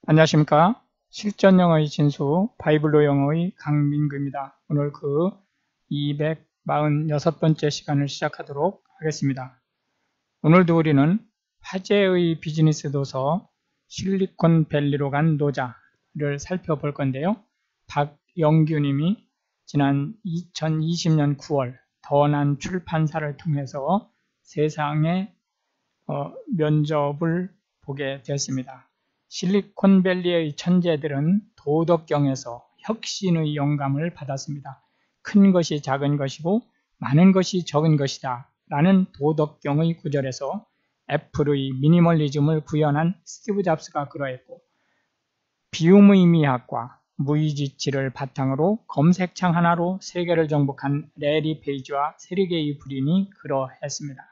안녕하십니까. 실전영어의 진수 바이블로 영어의 강민구입니다. 오늘 그 246번째 시간을 시작하도록 하겠습니다. 오늘도 우리는 화제의 비즈니스 도서 실리콘밸리로 간 노자를 살펴볼 건데요. 박영규님이 지난 2020년 9월 더난 출판사를 통해서 세상의 면접을 보게 되었습니다. 실리콘밸리의 천재들은 도덕경에서 혁신의 영감을 받았습니다. 큰 것이 작은 것이고 많은 것이 적은 것이다 라는 도덕경의 구절에서 애플의 미니멀리즘을 구현한 스티브 잡스가 그러했고, 비움의 미학과 무의지치를 바탕으로 검색창 하나로 세계를 정복한 레리 페이지와 세르게이 브린이 그러했습니다.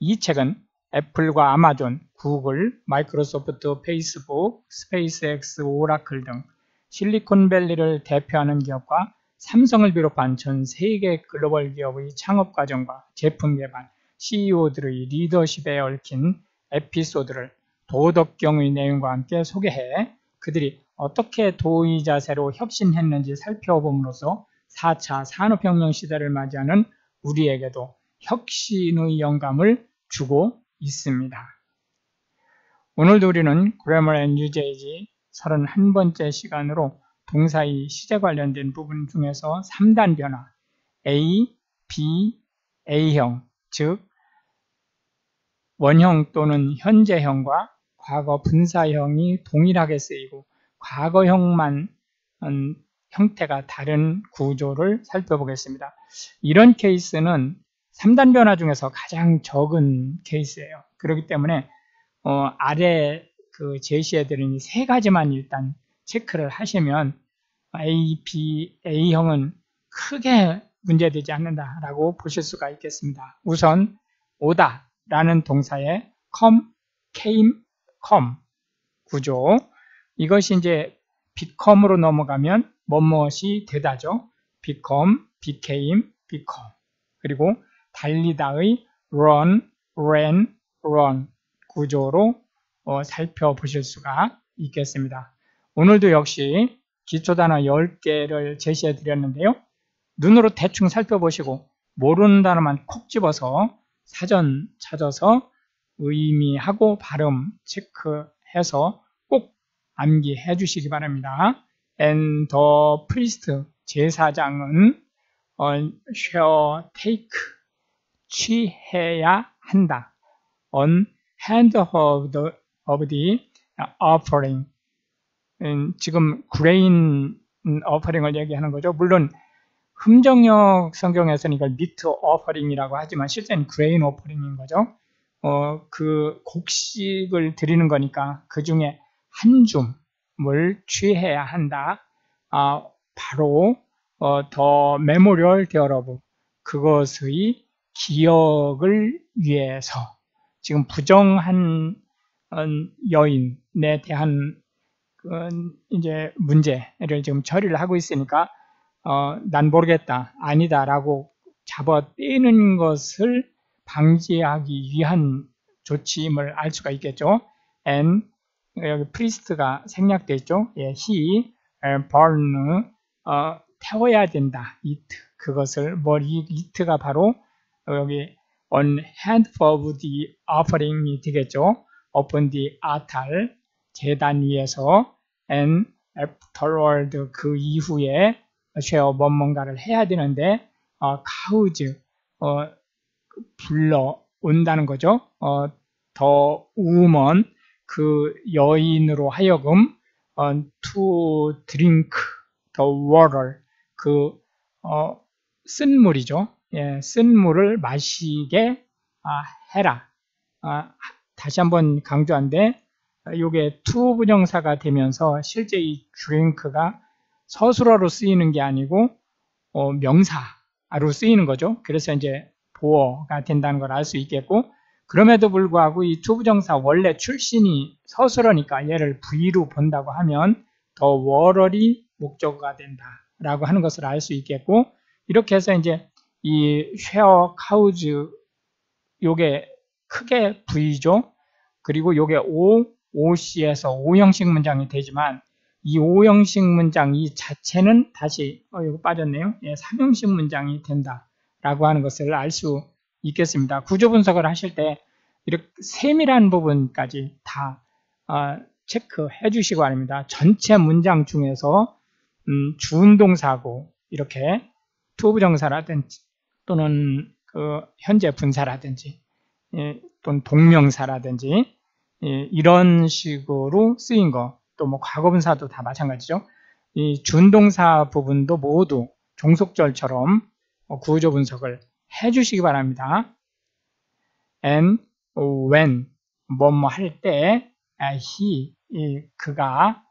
이 책은 애플과 아마존, 구글, 마이크로소프트, 페이스북, 스페이스X, 오라클 등 실리콘밸리를 대표하는 기업과 삼성을 비롯한 전 세계 글로벌 기업의 창업 과정과 제품 개발, CEO들의 리더십에 얽힌 에피소드를 도덕경의 내용과 함께 소개해 그들이 어떻게 도의 자세로 혁신했는지 살펴봄으로써 4차 산업혁명 시대를 맞이하는 우리에게도 혁신의 영감을 주고 있습니다. 오늘도 우리는 Grammar and Usage 31번째 시간으로 동사의 시제 관련된 부분 중에서 3단 변화 A, B, A형, 즉 원형 또는 현재형과 과거 분사형이 동일하게 쓰이고 과거형만 형태가 다른 구조를 살펴보겠습니다. 이런 케이스는 3단 변화 중에서 가장 적은 케이스예요. 그렇기 때문에 아래 그 제시해드린 세 가지만 일단 체크를 하시면 A, B, A형은 크게 문제되지 않는다라고 보실 수가 있겠습니다. 우선 오다 라는 동사의 come, came, come 구조, 이것이 이제 become으로 넘어가면 무엇이 되다죠. become, became, become. 그리고 달리다의 run, ran, run 구조로 살펴보실 수가 있겠습니다. 오늘도 역시 기초단어 10개를 제시해 드렸는데요. 눈으로 대충 살펴보시고 모르는 단어만 콕 집어서 사전 찾아서 의미하고 발음 체크해서 꼭 암기해 주시기 바랍니다. And the priest, 제사장은 shall take, 취해야 한다. on hand of the offering. 지금 grain offering을 얘기하는 거죠. 물론 흠정역 성경에서는 이걸 meat offering이라고 하지만 실제는 grain offering인 거죠. 그 곡식을 드리는 거니까 그 중에 한 줌을 취해야 한다. 바로 the memorial thereof, 그것의 기억을 위해서. 지금 부정한 여인에 대한 이제 문제를 지금 처리를 하고 있으니까 난 모르겠다, 아니다라고 잡아떼는 것을 방지하기 위한 조치임을 알 수가 있겠죠. and 여기 priest가 생략되어 있죠. 예, he burn, 태워야 된다. it, 그것을 it가 바로 여기 on hand of the offering이 되겠죠. upon the altar, 제단 위에서, and afterward, 그 이후에 shall 뭔가를 해야 되는데 cause, 불러온다는 거죠. the woman, 그 여인으로 하여금 to drink the water, 그 쓴 물이죠. 예, 쓴 물을 마시게 해라. 다시 한번 강조한데 이게 to 부정사가 되면서 실제 이 drink가 서술어로 쓰이는 게 아니고 명사로 쓰이는 거죠. 그래서 이제 보어가 된다는 걸 알 수 있겠고, 그럼에도 불구하고 이 to 부정사 원래 출신이 서술어니까 얘를 V로 본다고 하면 더 water이 목적어가 된다라고 하는 것을 알 수 있겠고, 이렇게 해서 이제 이 share cause 요게 크게 V죠. 그리고 요게 O, OC에서 O형식 문장이 되지만 이 O형식 문장 이 자체는 다시 이거 빠졌네요. 예, 3형식 문장이 된다라고 하는 것을 알 수 있겠습니다. 구조 분석을 하실 때 이렇게 세밀한 부분까지 다 체크해 주시기 바랍니다. 전체 문장 중에서 주운동사고 이렇게 투부정사라든지 또는 그 현재 분사라든지 또는 동명사라든지 이런 식으로 쓰인 거, 또 뭐 과거분사도 다 마찬가지죠. 이 준동사 부분도 모두 종속절처럼 구조 분석을 해주시기 바랍니다. And when 뭐뭐 할 때 he 그가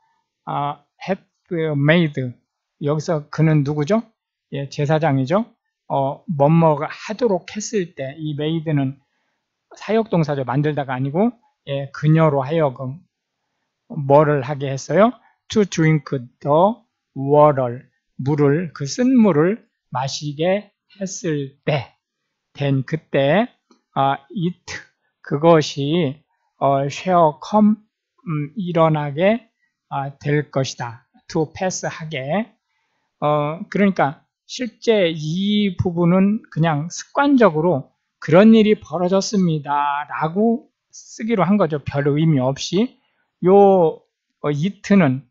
had made 여기서 그는 누구죠? 예, 제사장이죠. 뭐뭐가 하도록 했을 때 이 made는 사역동사죠. 만들다가 아니고 예, 그녀로 하여금 뭐를 하게 했어요? To drink the water 물을 그 쓴 물을 마시게 했을 때 된 그때 it 그것이 shall come 일어나게 될 것이다. to pass 하게 그러니까 실제 이 부분은 그냥 습관적으로 그런 일이 벌어졌습니다 라고 쓰기로 한 거죠. 별 의미 없이 요 it는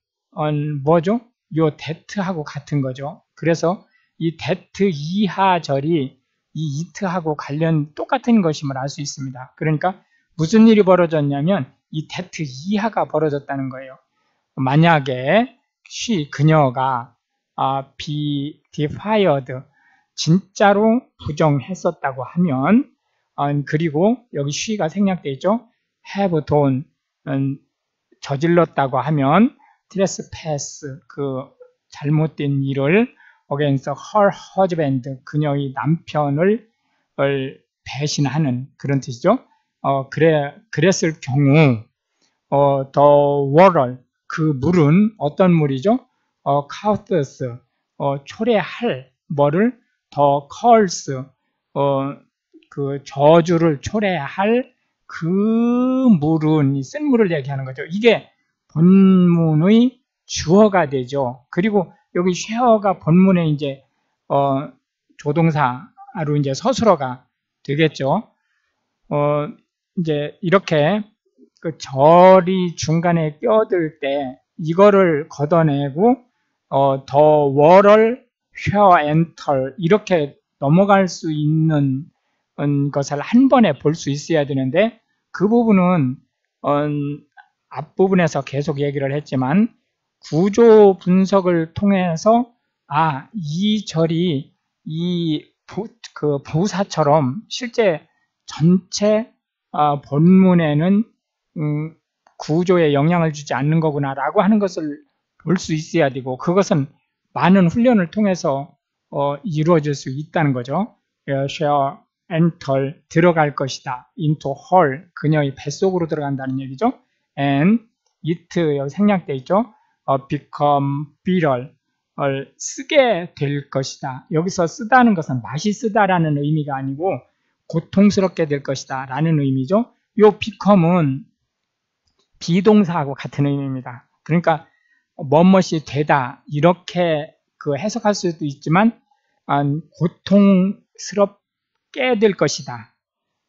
뭐죠? 요 that하고 같은 거죠. 그래서 이 that 이하절이 이 it하고 관련 똑같은 것임을 알 수 있습니다. 그러니까 무슨 일이 벌어졌냐면 이 that 이하가 벌어졌다는 거예요. 만약에 그녀가 be defied 진짜로 부정했었다고 하면 그리고 여기 she가 생략되어 있죠. have done 저질렀다고 하면 trespass 그 잘못된 일을 against her husband 그녀의 남편을 배신하는 그런 뜻이죠. 그랬을 경우 the water 그 물은 어떤 물이죠? causes 초래할 뭐를 the curse 그 저주를 초래할 그 물은 이 쓴 물을 얘기하는 거죠. 이게 본문의 주어가 되죠. 그리고 여기 share가 본문에 이제 조동사로 이제 서술어가 되겠죠. 이제 이렇게 그 절이 중간에 껴들 때 이거를 걷어내고 더 월을 share enter 이렇게 넘어갈 수 있는 것을 한 번에 볼 수 있어야 되는데 그 부분은 앞부분에서 계속 얘기를 했지만 구조 분석을 통해서 이 절이 그 부사처럼 실제 전체 본문에는 구조에 영향을 주지 않는 거구나 라고 하는 것을 볼 수 있어야 되고 그것은 많은 훈련을 통해서 이루어질 수 있다는 거죠. shall enter 들어갈 것이다. into her 그녀의 뱃속으로 들어간다는 얘기죠. and it 여기 생략되어 있죠. become bitter 쓰게 될 것이다. 여기서 쓰다는 것은 맛이 쓰다라는 의미가 아니고 고통스럽게 될 것이다 라는 의미죠. 요 become은 비동사하고 같은 의미입니다. 그러니까 뭐뭇이 되다 이렇게 그 해석할 수도 있지만 고통스럽게 될 것이다.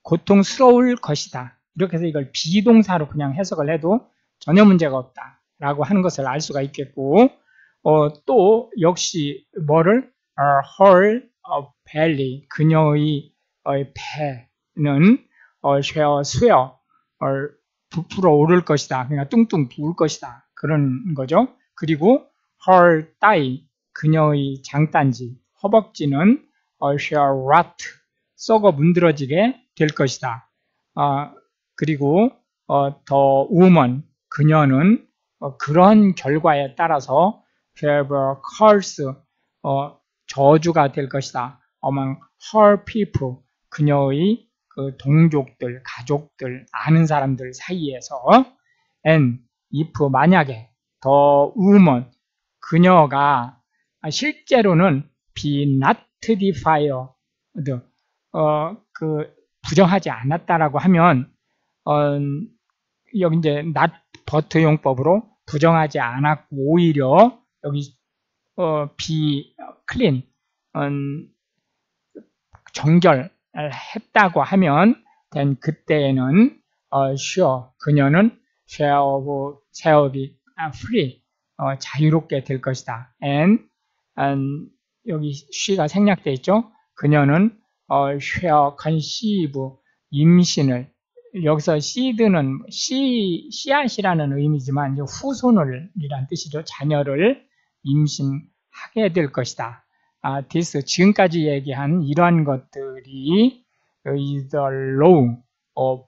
고통스러울 것이다. 이렇게 해서 이걸 비동사로 그냥 해석을 해도 전혀 문제가 없다 라고 하는 것을 알 수가 있겠고 또 역시 뭐를 her belly 그녀의 배는 shall swear 부풀어 오를 것이다. 그러니까 뚱뚱 부을 것이다. 그런 거죠. 그리고 her thigh 그녀의 장단지 허벅지는 shall rot 썩어 문드러지게 될 것이다. 그리고 the woman 그녀는 그런 결과에 따라서 have a curse 저주가 될 것이다. among her people 그녀의 그 동족들, 가족들, 아는 사람들 사이에서 and if 만약에 the woman 그녀가 실제로는 be not defiled 그 부정하지 않았다라고 하면 여기 이제 not but 용법으로 부정하지 않았고 오히려 여기 be clean 정결했다고 하면 then 그때에는 sure 그녀는 shall be free 자유롭게 될 것이다. and 여기 she가 생략되어 있죠. 그녀는 shall conceive 임신을 여기서 seed는 씨앗이라는 의미지만 후손을이란 뜻이죠. 자녀를 임신하게 될 것이다. this 지금까지 얘기한 이러한 것들이 is the law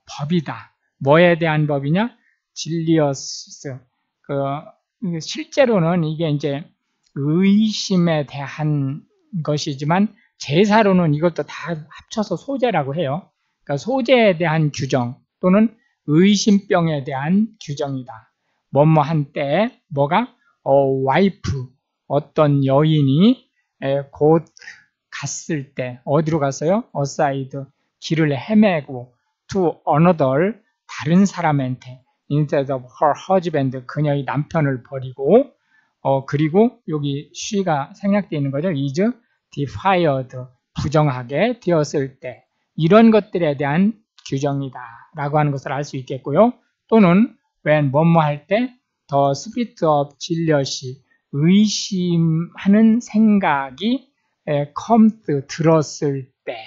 법이다. 뭐에 대한 법이냐? 진리어스 실제로는 이게 이제 의심에 대한 것이지만 제사로는 이것도 다 합쳐서 소제라고 해요. 그러니까 소제에 대한 규정 또는 의심병에 대한 규정이다. 뭐뭐 한때 뭐가 와이프 어떤 여인이 곧 갔을 때 어디로 갔어요? aside 길을 헤매고 to another 다른 사람한테 instead of her husband 그녀의 남편을 버리고 그리고 여기 she가 생략되어 있는 거죠. is defiled 부정하게 되었을 때 이런 것들에 대한 규정이다 라고 하는 것을 알 수 있겠고요. 또는 when 뭐뭐 할 때 the spirit of jealousy 의심하는 생각이 comes 들었을 때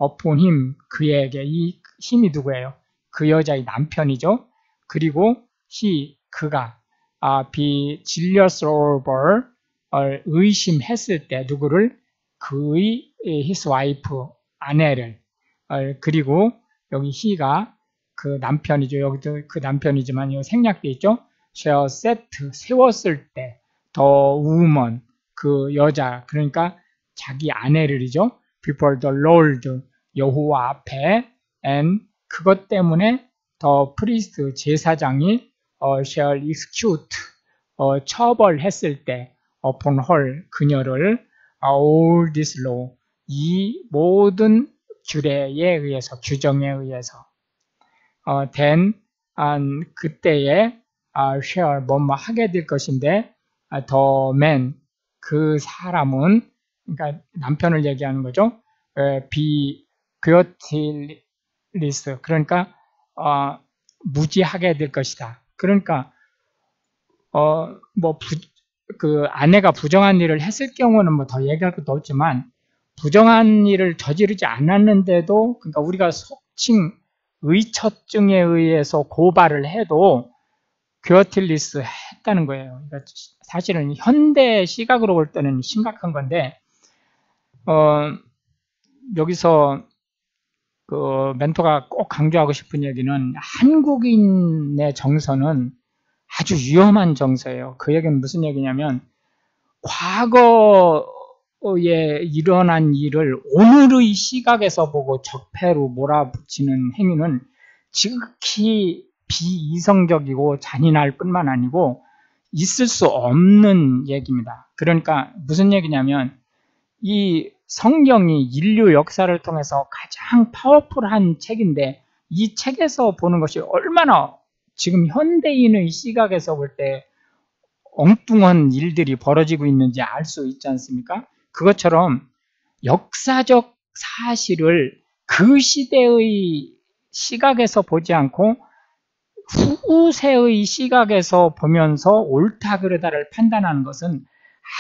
upon him 그에게 이 힘이 누구예요? 그 여자의 남편이죠. 그리고 그가 be jealous over 의심했을 때 누구를? 그의 his wife 아내를 그리고 여기 he가 그 남편이죠. 여기도 그 남편이지만 이거 생략되어 있죠. shall set 세웠을 때 the woman 그 여자 그러니까 자기 아내를이죠. before the Lord 여호와 앞에 and 그것 때문에 the priest 제사장이 shall execute 처벌했을 때 upon her 그녀를 all this law 이 모든 규례에 의해서 규정에 의해서 then 그때에 shall 뭐뭐 하게 될 것인데 the man 그 사람은 그러니까 남편을 얘기하는 거죠. be guiltless 그러니까 무지하게 될 것이다. 그러니까 그 아내가 부정한 일을 했을 경우는 뭐 더 얘기할 것도 없지만 부정한 일을 저지르지 않았는데도 그러니까 우리가 속칭 의처증에 의해서 고발을 해도 guiltless 했다는 거예요. 그러니까 사실은 현대 시각으로 볼 때는 심각한 건데 여기서 그 멘토가 꼭 강조하고 싶은 얘기는 한국인의 정서는 아주 위험한 정서예요. 그 얘기는 무슨 얘기냐면 과거에 일어난 일을 오늘의 시각에서 보고 적폐로 몰아붙이는 행위는 지극히 비이성적이고 잔인할 뿐만 아니고 있을 수 없는 얘기입니다. 그러니까 무슨 얘기냐면 이 성경이 인류 역사를 통해서 가장 파워풀한 책인데 이 책에서 보는 것이 얼마나 지금 현대인의 시각에서 볼 때 엉뚱한 일들이 벌어지고 있는지 알 수 있지 않습니까? 그것처럼 역사적 사실을 그 시대의 시각에서 보지 않고 후세의 시각에서 보면서 옳다 그르다를 판단하는 것은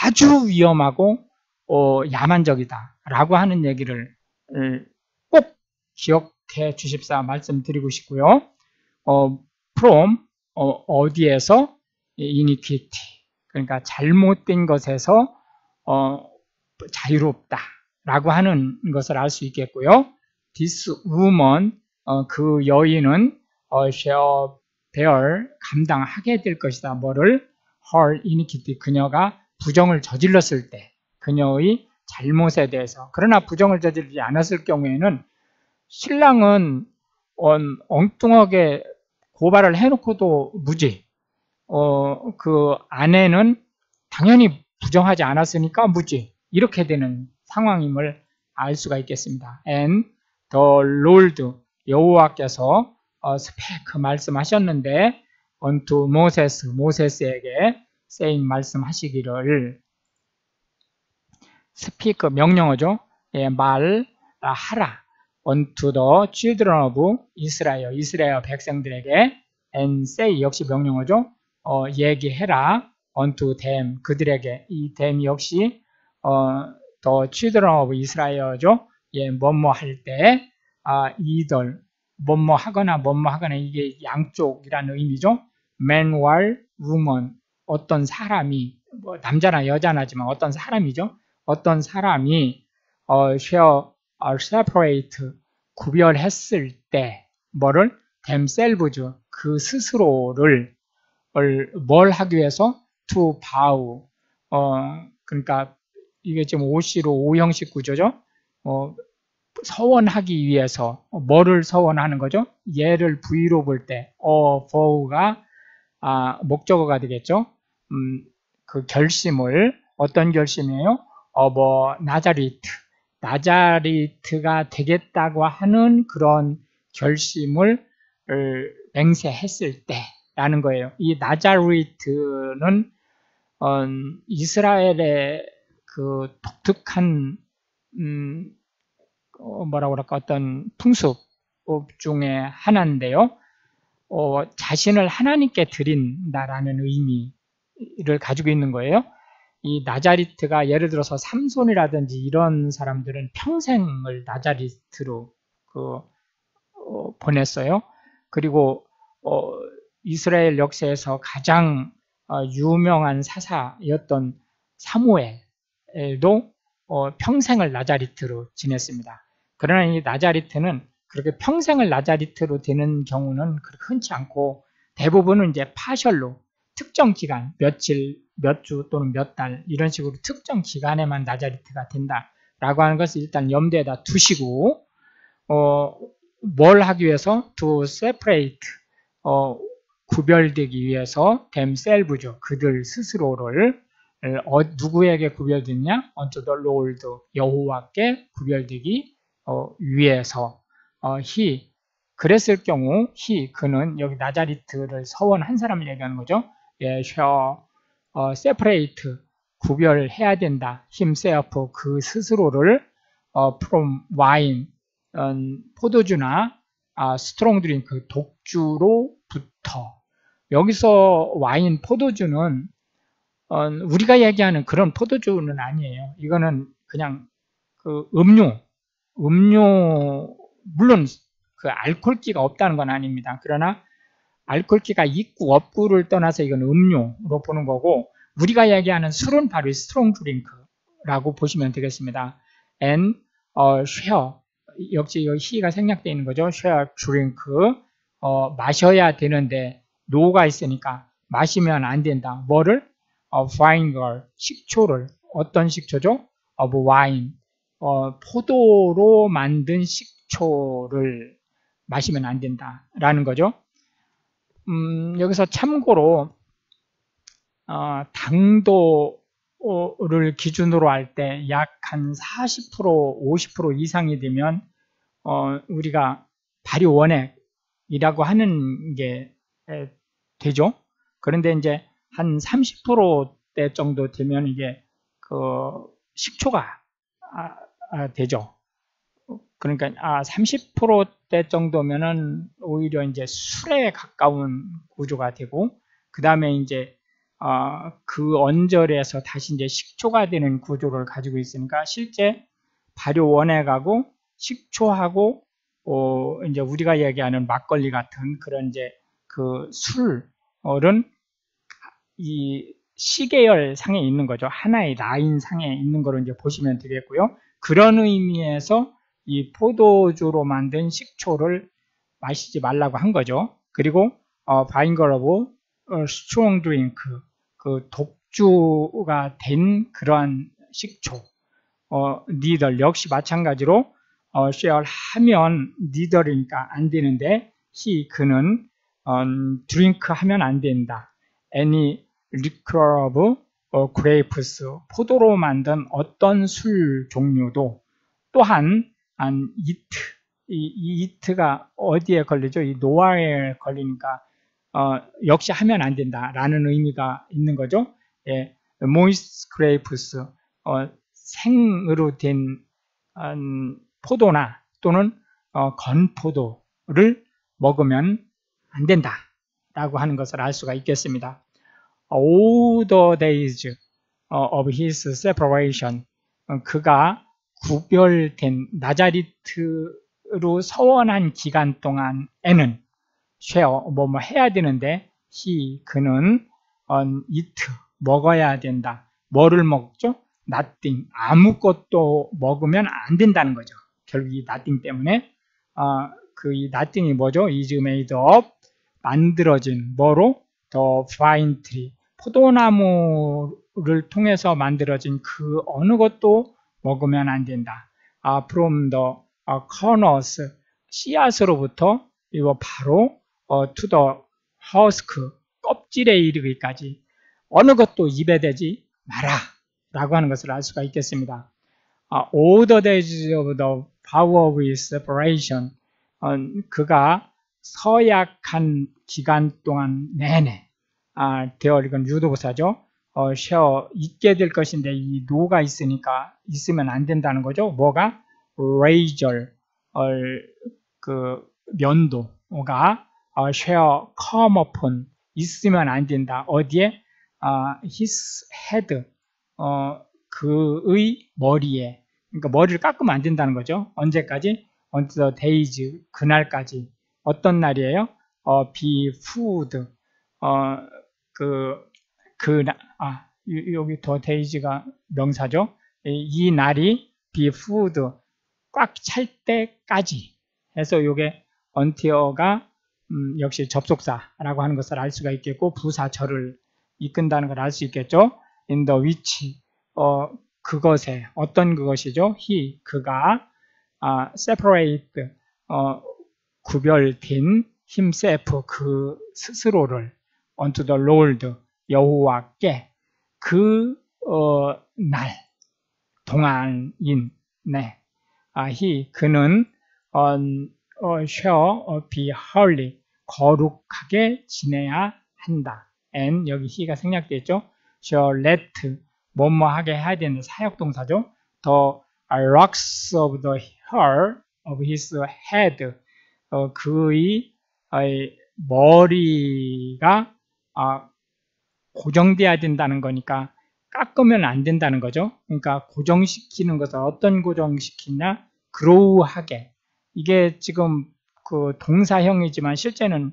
아주 위험하고 야만적이다 라고 하는 얘기를 꼭 기억해 주십사 말씀드리고 싶고요. from 어디에서 iniquity 그러니까 잘못된 것에서 자유롭다 라고 하는 것을 알 수 있겠고요. this woman 그 여인은 shall bear 감당하게 될 것이다. 뭐를? her iniquity 그녀가 부정을 저질렀을 때 그녀의 잘못에 대해서. 그러나 부정을 저지르지 않았을 경우에는 신랑은 엉뚱하게 고발을 해놓고도 무죄. 그 아내는 당연히 부정하지 않았으니까 무죄. 이렇게 되는 상황임을 알 수가 있겠습니다. And the Lord 여호와께서 스펙 말씀하셨는데 unto Moses, 모세스에게 saying 말씀하시기를 speak 명령어죠. 예, 말하라 unto the children of Israel, 이스라엘 백성들에게 and say 역시 명령어죠. 얘기해라 unto them, 그들에게. 이 them 역시 the children of Israel죠. 예, 뭐뭐 할 때 이들 뭐뭐 하거나 이게 양쪽이라는 의미죠. man or woman, 어떤 사람이, 뭐 남자나 여자나지만 어떤 사람이죠. 어떤 사람이 shall separate, 구별했을 때 뭐를 themselves, 그 스스로를 뭘 하기 위해서 to bow, 그러니까 이게 지금 OC로 오형식 구조죠. 서원하기 위해서 뭐를 서원하는 거죠? 얘를 V로 볼 때 bow가 목적어가 되겠죠. 그 결심을, 어떤 결심이에요? 나자리트가 되겠다고 하는 그런 결심을 맹세했을 때라는 거예요. 이 나자리트는 이스라엘의 그 독특한 뭐라고 그럴까, 어떤 풍습 중에 하나인데요. 자신을 하나님께 드린다라는 의미를 가지고 있는 거예요. 이 나자리트가 예를 들어서 삼손이라든지 이런 사람들은 평생을 나자리트로 보냈어요. 그리고 이스라엘 역사에서 가장 유명한 사사였던 사무엘도 평생을 나자리트로 지냈습니다. 그러나 이 나자리트는 그렇게 평생을 나자리트로 되는 경우는 그렇게 흔치 않고, 대부분은 이제 파셜로 특정 기간, 며칠, 몇 주 또는 몇 달 이런 식으로 특정 기간에만 나자리트가 된다라고 하는 것을 일단 염두에다 두시고, 뭘 하기 위해서? to separate, 구별되기 위해서 themselves, 그들 스스로를 누구에게 구별됐냐? unto the Lord, 여호와께 구별되기 위해서. he, 그랬을 경우 그는, 여기 나자리트를 서원한 사람을 얘기하는 거죠. 예, shall separate, 구별해야 된다. himself, 그 스스로를 from wine, 포도주나 strong drink, 독주로부터. 여기서 와인, 포도주는 우리가 얘기하는 그런 포도주는 아니에요. 이거는 그냥 그 음료, 물론 그 알코올기가 없다는 건 아닙니다. 그러나 알코올기가 있고 없고를 떠나서 이건 음료로 보는 거고, 우리가 얘기하는 술은 바로 스트롱 드링크라고 보시면 되겠습니다. and share, 역시 여기 he가 생략되어 있는 거죠. share drink, 마셔야 되는데 no가 있으니까 마시면 안 된다. 뭐를? vinegar, 식초를. 어떤 식초죠? of wine, 포도로 만든 식초를 마시면 안 된다라는 거죠. 여기서 참고로 당도를 기준으로 할 때 약 한 40%, 50% 이상이 되면 우리가 발효 원액이라고 하는 게 되죠. 그런데 이제 한 30%대 정도 되면 이게 그 식초가 되죠. 그러니까 30%대 정도면은 오히려 이제 술에 가까운 구조가 되고, 그 다음에 이제 그 언저리에서 다시 이제 식초가 되는 구조를 가지고 있으니까, 실제 발효 원액하고 식초하고 이제 우리가 얘기하는 막걸리 같은 그런 이제 그 술은 이 시계열 상에 있는 거죠. 하나의 라인 상에 있는 거로 이제 보시면 되겠고요. 그런 의미에서 이 포도주로 만든 식초를 마시지 말라고 한 거죠. 그리고 바인거러브 스트롱 드링크, 그 독주가 된 그러한 식초, 니들 역시 마찬가지로 share 하면 니들이니까 안 되는데, 그는 드링크 하면 안 된다. any liquor of grapes, 포도로 만든 어떤 술 종류도. 또한 이트가 어디에 걸리죠? 이 노아에 걸리니까 역시 하면 안 된다라는 의미가 있는 거죠. 예, moist grapes, 생으로 된 포도나 또는 건포도를 먹으면 안 된다라고 하는 것을 알 수가 있겠습니다. All the days of his separation, 그가 구별된 나자리트로 서원한 기간 동안에는 shall 뭐 해야 되는데 그는 eat 먹어야 된다. 뭐를 먹죠? nothing, 아무것도 먹으면 안 된다는 거죠. 결국 이 nothing 때문에 그 이 nothing이 뭐죠? is made of, 만들어진 뭐로? the vine tree, 포도나무를 통해서 만들어진 그 어느 것도 먹으면 안 된다. from the kernels, 씨앗으로부터 이거 바로 to the husk, 껍질에 이르기까지 어느 것도 입에 대지 마라 라고 하는 것을 알 수가 있겠습니다. All the days of the power of his separation, 그가 서약한 기간 동안 내내 되어 이건 유도부사죠. shall 있게 될 것인데 이 no가 있으니까 있으면 안 된다는 거죠. 뭐가? razor, 그 면도가 shall come upon, 있으면 안 된다. 어디에? his head, 그의 머리에, 그러니까 머리를 깎으면 안 된다는 거죠. 언제까지? until the days, 그날까지. 어떤 날이에요? be food, 여기 the days가 명사죠. 이 날이 be food, 꽉 찰 때까지 해서 요게 until가 역시 접속사라고 하는 것을 알 수가 있겠고, 부사절을 이끈다는 걸 알 수 있겠죠. in the which, 그것에, 어떤 그것이죠? 그가 separate, 구별된 himself, 그 스스로를 unto the Lord, 여호와께, 그 날 동안인, 네, 그는 shall be holy, 거룩하게 지내야 한다. and 여기 he가 생략되어 있죠. shall let, 뭐뭐 하게 해야 되는 사역동사죠. the locks of the hair of his head, 그의 머리가 고정돼야 된다는 거니까 깎으면 안 된다는 거죠. 그러니까 고정시키는 것을 어떤 고정시키냐? grow하게. 이게 지금 그 동사형이지만 실제는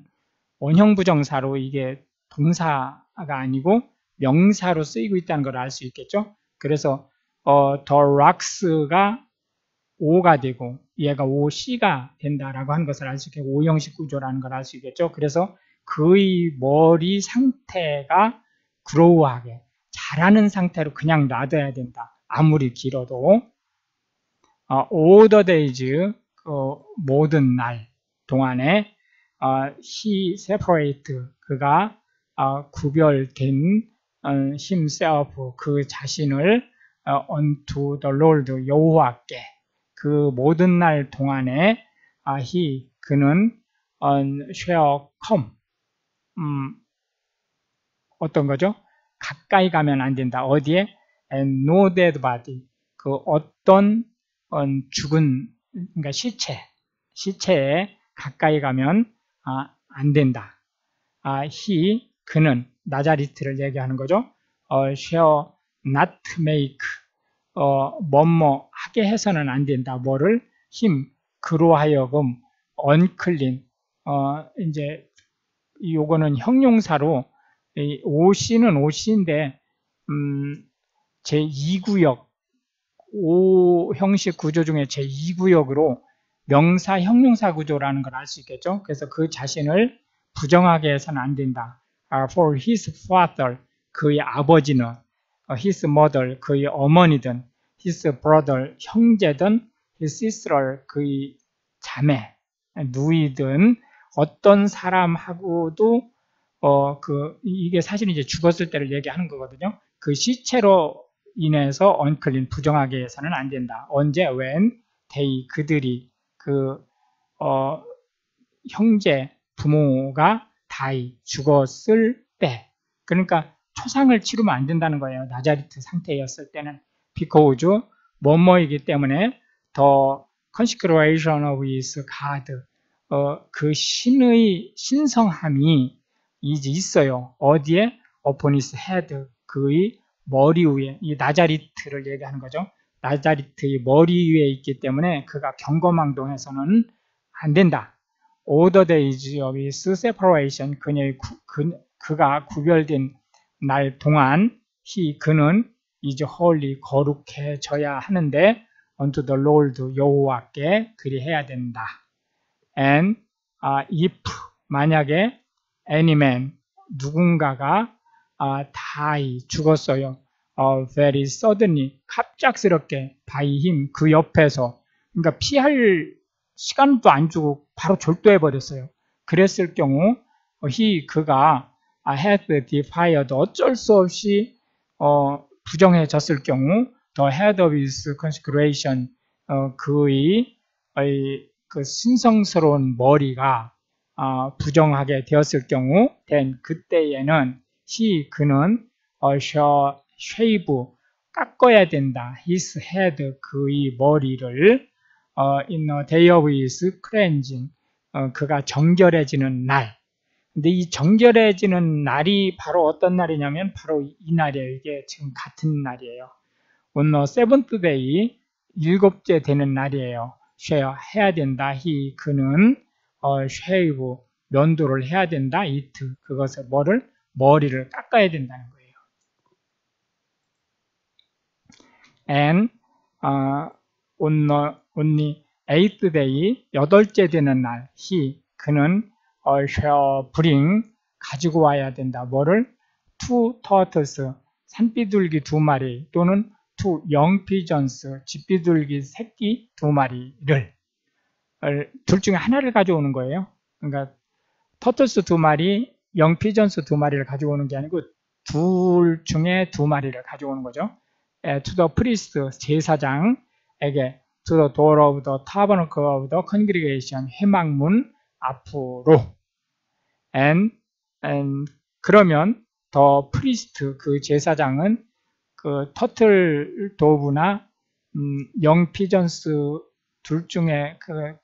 원형 부정사로 이게 동사가 아니고 명사로 쓰이고 있다는 걸 알 수 있겠죠. 그래서 the rocks가 O가 되고 얘가 OC가 된다라고 하는 것을 알 수 있겠고, O형식 구조라는 걸 알 수 있겠죠. 그래서 그의 머리 상태가 grow하게, 자라는 상태로 그냥 놔둬야 된다. 아무리 길어도. all the days, 모든 날 동안에 he separate, 그가 구별된 himself, 그 자신을 unto the Lord, 여호와께, 그 모든 날 동안에 그는 shall come, 어떤 거죠? 가까이 가면 안 된다. 어디에? and no dead body, 그 어떤 죽은, 그러니까 시체에 가까이 가면 안 된다. 그는 나자리트를 얘기하는 거죠. shall not make, 뭐뭐 하게 해서는 안 된다. 뭐를? 그로 하여금 unclean, 이제 요거는 형용사로, OC는 OC인데 제2구역, O형식 구조 중에 제2구역으로 명사 형용사 구조라는 걸 알 수 있겠죠. 그래서 그 자신을 부정하게 해서는 안 된다. For his father, 그의 아버지는, his mother, 그의 어머니든, his brother, 형제든, his sister, 그의 자매, 누이든 어떤 사람하고도 이게 사실 이제 죽었을 때를 얘기하는 거거든요. 그 시체로 인해서 unclean, 부정하게 해서는 안 된다. 언제? when they, 그들이, 형제, 부모가 die, 죽었을 때. 그러니까 초상을 치르면 안 된다는 거예요. 나자리트 상태였을 때는. because 뭐뭐이기 때문에 the consecration of his God, 그 신의 신성함이 이제 있어요. 어디에? upon his head, 그의 머리 위에. 이 나자리트를 얘기하는 거죠. 나자리트의 머리 위에 있기 때문에 그가 경거망동해서는 안 된다. All the days of his separation, 그가 구별된 날 동안 그는 이제 holy, 거룩해져야 하는데 unto the Lord, 여호와께 그리해야 된다. And if, 만약에 any man, 누군가가 die, 죽었어요. very suddenly, 갑작스럽게 by him, 그 옆에서. 그러니까 피할 시간도 안 주고 바로 졸도해 버렸어요. 그랬을 경우 그가 had defied, 어쩔 수 없이 부정해졌을 경우 the head of his consecration, 그의 그 신성스러운 머리가 부정하게 되었을 경우 then 그때에는 그는 shall shave, 깎아야 된다. his head, 그의 머리를 in the day of his cleansing, 그가 정결해지는 날. 근데 이 정결해지는 날이 바로 어떤 날이냐면 바로 이 날이에요. 이게 지금 같은 날이에요. on the seventh day, 일곱째 되는 날이에요. shave, 해야 된다. 그는 shave, 면도를 해야 된다. it, 그것을 머리를 깎아야 된다는 거예요. and on the eighth day, 여덟째 되는 날, 그는 shall bring, 가지고 와야 된다. 뭐를? two turtles, 산비둘기 2마리 또는 two young pigeons, 집비둘기 새끼 2마리를 둘 중에 하나를 가져오는 거예요. 그러니까 터틀스 2마리, young pigeons 2마리를 가져오는 게 아니고 둘 중에 2마리를 가져오는 거죠. to the priest, 제사장에게 to the door of the tabernacle of the congregation, 회막문 앞으로. and 그러면 the priest, 그 제사장은 그 터틀 도브나 영 피전스 둘 중에 그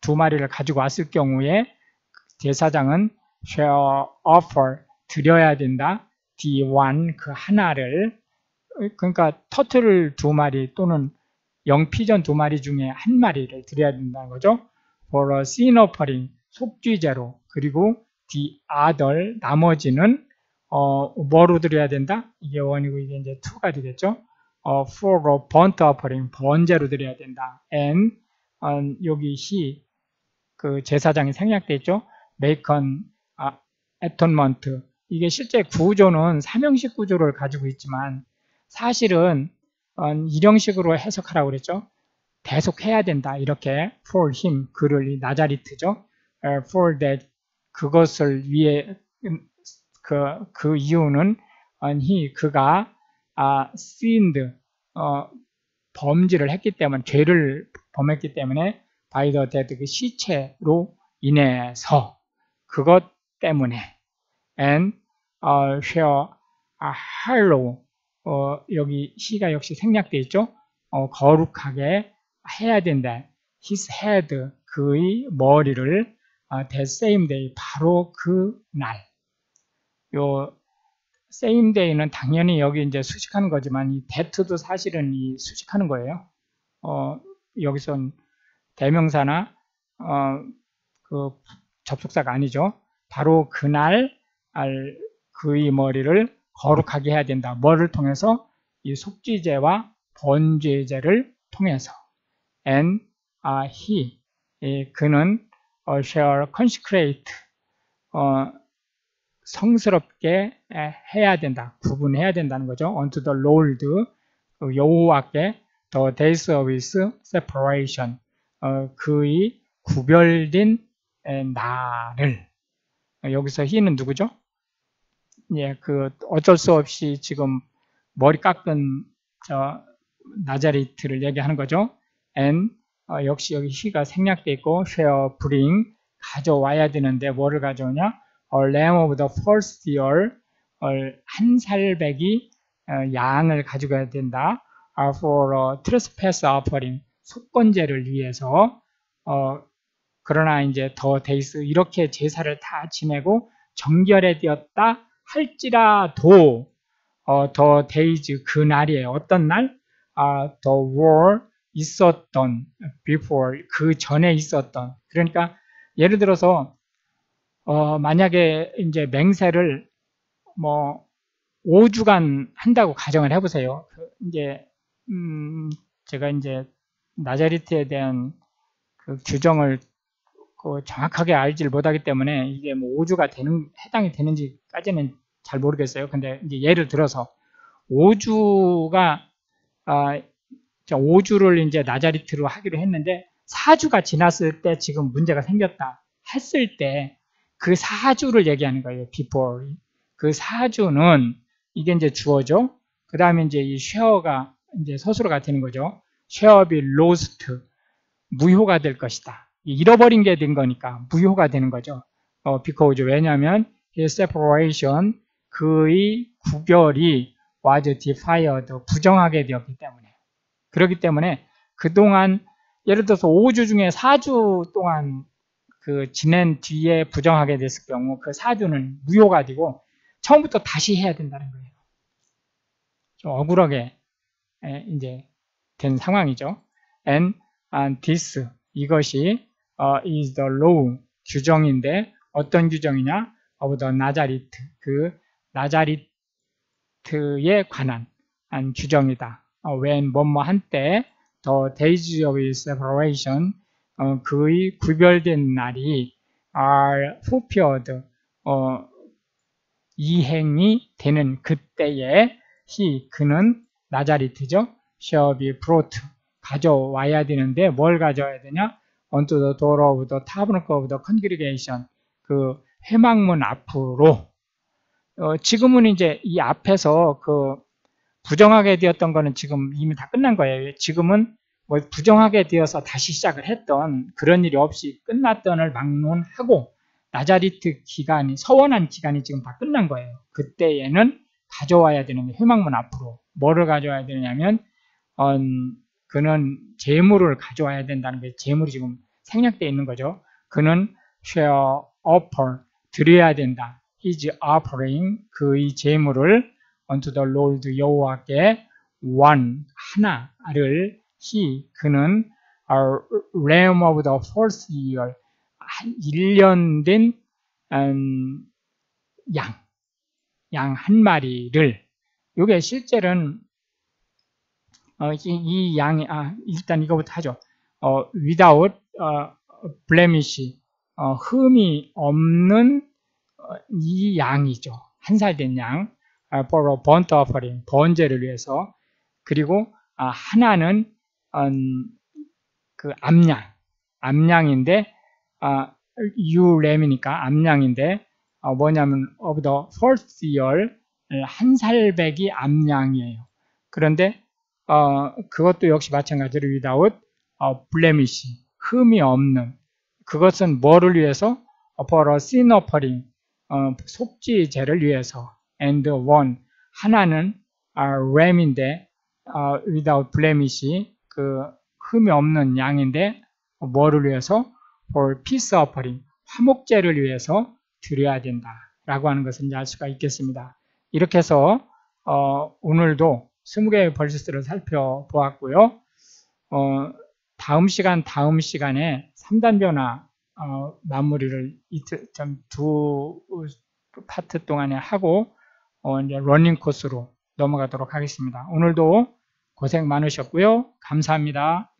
2마리를 가지고 왔을 경우에 제사장은 shall offer, 드려야 된다. the one, 그 하나를. 그러니까 터틀 2마리 또는 영 피전 2마리 중에 한 마리를 드려야 된다는 거죠. for a sin offering, 속죄제로. 그리고 the other, 나머지는 뭐로 드려야 된다? 이게 1이고 이게 이제 2가 되겠죠. for a burnt offering, 번제로 드려야 된다. and 여기 그 제사장이 생략되어 있죠. make an atonement. 이게 실제 구조는 삼형식 구조를 가지고 있지만 사실은 일형식으로 해석하라고 그랬죠. 대속해야 된다. 이렇게 for him, 그를, 이 나자리트죠. for that, 그것을 위해, 그 이유는 그가 sinned, 범죄를 했기 때문에, 죄를 범했기 때문에 by the dead, 그 시체로 인해서, 그것 때문에. and shall hallow, 여기 가 역시 생략되어 있죠. 거룩하게 해야 된다. his head, 그의 머리를 that same day, 바로 그 날. 요 same day는 당연히 여기 이제 수식하는 거지만 이 that도 사실은 이 수식하는 거예요. 여기선 대명사나 그 접속사가 아니죠. 바로 그날 그의 머리를 거룩하게 해야 된다. 뭐를 통해서? 이 속죄제와 번제제를 통해서. and 그는 shall consecrate, 성스럽게 해야 된다. 구분해야 된다는 거죠. unto the Lord, 여호와께 the days of his separation, 그의 구별된 날을. 여기서 he는 누구죠? 예, 그 어쩔 수 없이 지금 머리 깎은 나자리트를 얘기하는 거죠. and 역시 여기 he가 생략되어 있고 shall bring, 가져와야 되는데 뭐를 가져오냐? lamb of the first year, 한 살배기 양을 가져가야 된다. for trespass offering, 속건제를 위해서. 그러나 이제 the days, 이렇게 제사를 다 지내고 정결해 되었다 할지라도 the days, 그 날이에요. 어떤 날? the war, 있었던, before, 그 전에 있었던. 그러니까 예를 들어서 만약에 이제 맹세를 뭐 5주간 한다고 가정을 해보세요. 이제 제가 이제 나자리트에 대한 그 규정을 정확하게 알지를 못하기 때문에 이게 뭐 5주가 해당이 되는지까지는 잘 모르겠어요. 근데 이제 예를 들어서 5주가 5주를 이제 나자리트로 하기로 했는데 4주가 지났을 때 지금 문제가 생겼다 했을 때 그 4주를 얘기하는 거예요. before. 그 4주는 이게 이제 주어죠. 그 다음에 이제 이 share가 이제 서술어가 되는 거죠. shall be lost, 무효가 될 것이다. 잃어버린 게 된 거니까 무효가 되는 거죠. because, 왜냐하면 his separation, 그의 구별이 was defied, 부정하게 되었기 때문에. 그렇기 때문에 그동안 예를 들어서 5주 중에 4주 동안 그 지낸 뒤에 부정하게 됐을 경우 그 4주는 무효가 되고 처음부터 다시 해야 된다는 거예요. 좀 억울하게 이제 된 상황이죠. And this, 이것이 is the law, 규정인데 어떤 규정이냐? of the Nazareth, 그 나자리트에 관한 규정이다. when 뭐뭐 한때 the days of his separation, 그의 구별된 날이 are fulfilled, 이행이 되는 그때에 그는 나자리트죠. shall be brought, 가져와야 되는데 뭘 가져와야 되냐? unto the door of the tabernacle of the congregation, 그 회막문 앞으로. 지금은 이제 이 앞에서 그 부정하게 되었던 거는 지금 이미 다 끝난 거예요. 지금은 뭐 부정하게 되어서 다시 시작을 했던 그런 일이 없이 끝났던을 막론하고 나자리트 기간이, 서원한 기간이 지금 다 끝난 거예요. 그때에는 가져와야 되는 회막문 앞으로 뭐를 가져와야 되냐면 그는 재물을 가져와야 된다는 게, 재물이 지금 생략되어 있는 거죠. 그는 shall offer, 드려야 된다. his offering, 그의 재물을 unto the Lord, 여호와께 one, 하나를 그는 lamb of the first year, 1년 된 양 한 마리를. 이게 실제로는 이 양이 일단 이거부터 하죠. without blemish, 흠이 없는 이 양이죠. 한 살 된 양, for a burnt offering, 번제를 위해서. 그리고 하나는 그 암양인데 lam이니까 암양인데 뭐냐면 of the first year, 한 살배기 암양이에요. 그런데 그것도 역시 마찬가지로 without blemish, 흠이 없는. 그것은 뭐를 위해서? for a sin offering, 속죄제를 위해서. and one, 하나는 lam인데 without blemish, 그 흠이 없는 양인데 뭐를 위해서? for peace offering, 화목제를 위해서 드려야 된다라고 하는 것을 이제 알 수가 있겠습니다. 이렇게 해서 오늘도 20개의 벌스를 살펴보았고요. 다음 시간에 3단 변화 마무리를 두 파트 동안에 하고 이제 러닝 코스로 넘어가도록 하겠습니다. 오늘도 고생 많으셨고요. 감사합니다.